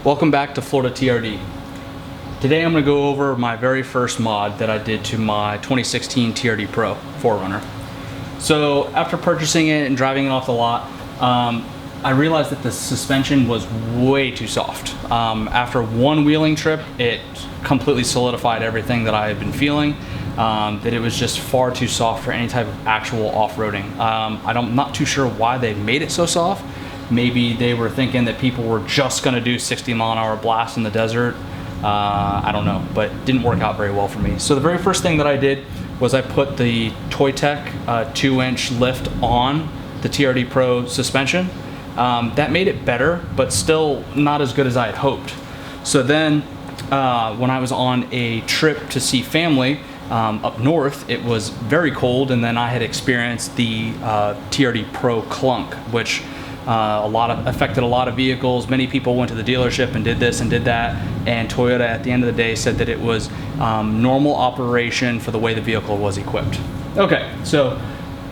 Welcome back to Florida TRD. Today I'm going to go over my very first mod that I did to my 2016 TRD Pro 4Runner. So after purchasing it and driving it off the lot, I realized that the suspension was way too soft. After one wheeling trip, it completely solidified everything that I had been feeling, that it was just far too soft for any type of actual off-roading. I'm not too sure why they made it so soft. Maybe they were thinking that people were just gonna do 60-mile-an-hour blasts in the desert. I don't know, but it didn't work out very well for me. So the very first thing that I did was I put the Toytech 2-inch lift on the TRD Pro suspension. That made it better, but still not as good as I had hoped. So then when I was on a trip to see family up north, it was very cold, and then I had experienced the TRD Pro clunk, which affected a lot of vehicles. Many people went to the dealership and did this and did that, and Toyota at the end of the day said that it was normal operation for the way the vehicle was equipped. Okay, so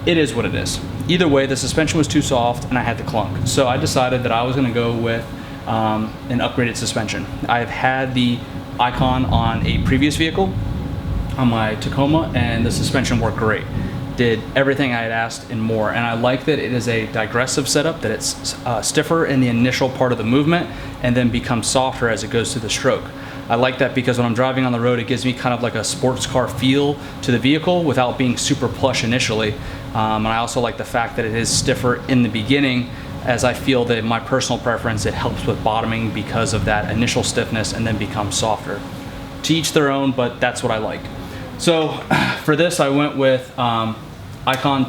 it is what it is. Either way, the suspension was too soft and I had the clunk. So I decided that I was gonna go with an upgraded suspension. I've had the Icon on a previous vehicle, on my Tacoma, and the suspension worked great. Did everything I had asked and more, and I like that it is a digressive setup, that it's stiffer in the initial part of the movement and then becomes softer as it goes through the stroke. I like that because when I'm driving on the road, it gives me kind of like a sports car feel to the vehicle without being super plush initially. And I also like the fact that it is stiffer in the beginning, as I feel that in my personal preference, it helps with bottoming because of that initial stiffness and then becomes softer. To each their own, but that's what I like. So for this, I went with Icon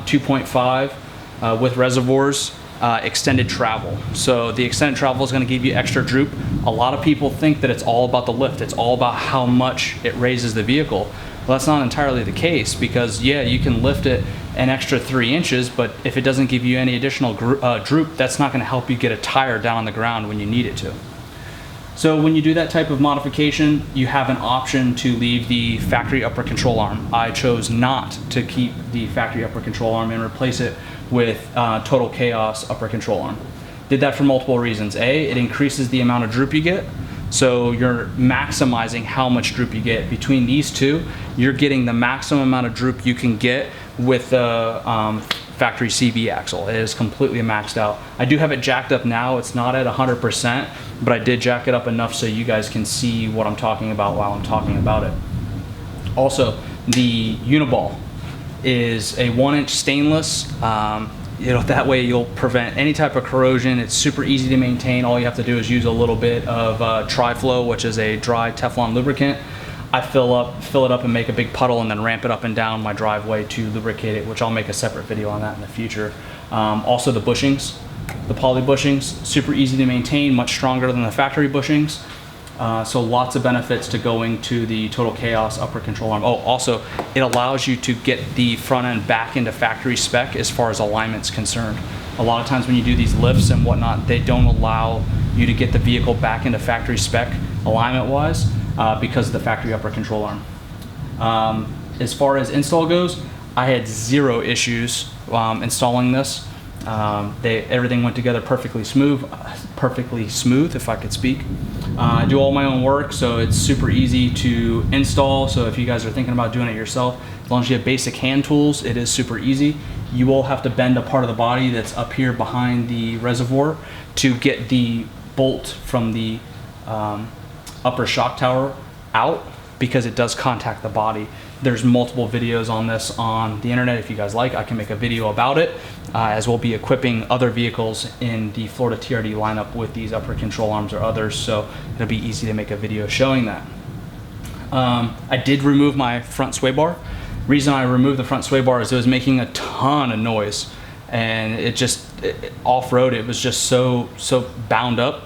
2.5 with reservoirs, extended travel. So the extended travel is going to give you extra droop. A lot of people think that it's all about the lift. It's all about how much it raises the vehicle. Well, that's not entirely the case, because yeah, you can lift it an extra 3 inches, but if it doesn't give you any additional droop, that's not going to help you get a tire down on the ground when you need it to. So when you do that type of modification, you have an option to leave the factory upper control arm. I chose not to keep the factory upper control arm and replace it with Total Chaos upper control arm. Did that for multiple reasons. A, it increases the amount of droop you get. So you're maximizing how much droop you get. Between these two, you're getting the maximum amount of droop you can get with the factory CB axle. It is completely maxed out. I do have it jacked up now. It's not at 100%, but I did jack it up enough so you guys can see what I'm talking about while I'm talking about it. Also, the uniball is a 1-inch stainless. That way you'll prevent any type of corrosion. It's super easy to maintain. All you have to do is use a little bit of Tri-Flow, which is a dry Teflon lubricant. I fill it up and make a big puddle and then ramp it up and down my driveway to lubricate it, which I'll make a separate video on that in the future. Also the bushings, the poly bushings, super easy to maintain, much stronger than the factory bushings. So lots of benefits to going to the Total Chaos upper control arm. Oh, also, it allows you to get the front end back into factory spec as far as alignment's concerned. A lot of times when you do these lifts and whatnot, they don't allow you to get the vehicle back into factory spec alignment-wise because of the factory upper control arm. As far as install goes, I had zero issues installing this. Everything went together perfectly smooth, if I could speak. I do all my own work, so it's super easy to install. So if you guys are thinking about doing it yourself, as long as you have basic hand tools, it is super easy. You will have to bend a part of the body that's up here behind the reservoir to get the bolt from the upper shock tower out, because it does contact the body. There's multiple videos on this on the internet. If you guys like, I can make a video about it, as we'll be equipping other vehicles in the Florida TRD lineup with these upper control arms or others, so it'll be easy to make a video showing that. I did remove my front sway bar. Reason I removed the front sway bar is it was making a ton of noise, and off-road, it was just so bound up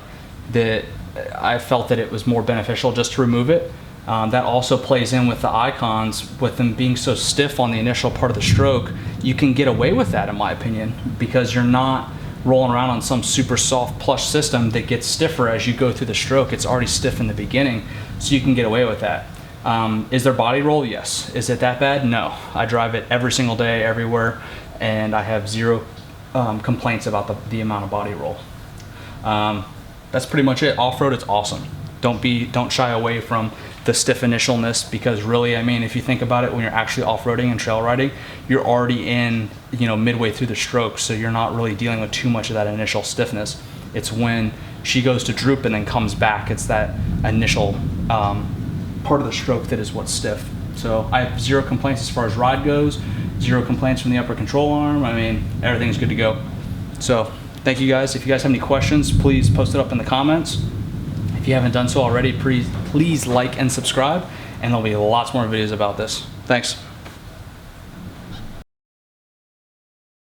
that I felt that it was more beneficial just to remove it. That also plays in with the Icons, with them being so stiff on the initial part of the stroke. You can get away with that, in my opinion, because you're not rolling around on some super soft plush system that gets stiffer as you go through the stroke. It's already stiff in the beginning, so you can get away with that. Is there body roll? Yes. Is it that bad? No. I drive it every single day, everywhere, and I have zero complaints about the amount of body roll. that's pretty much it. Off-road, it's awesome. Don't shy away from the stiff initialness, because really, I mean, if you think about it, when you're actually off-roading and trail riding, you're already in, midway through the stroke, so you're not really dealing with too much of that initial stiffness. It's when she goes to droop and then comes back, it's that initial part of the stroke that is what's stiff. So I have zero complaints as far as ride goes, zero complaints from the upper control arm. I mean, everything's good to go. So thank you guys. If you guys have any questions, please post it up in the comments. If you haven't done so already, please like and subscribe, and there'll be lots more videos about this. Thanks.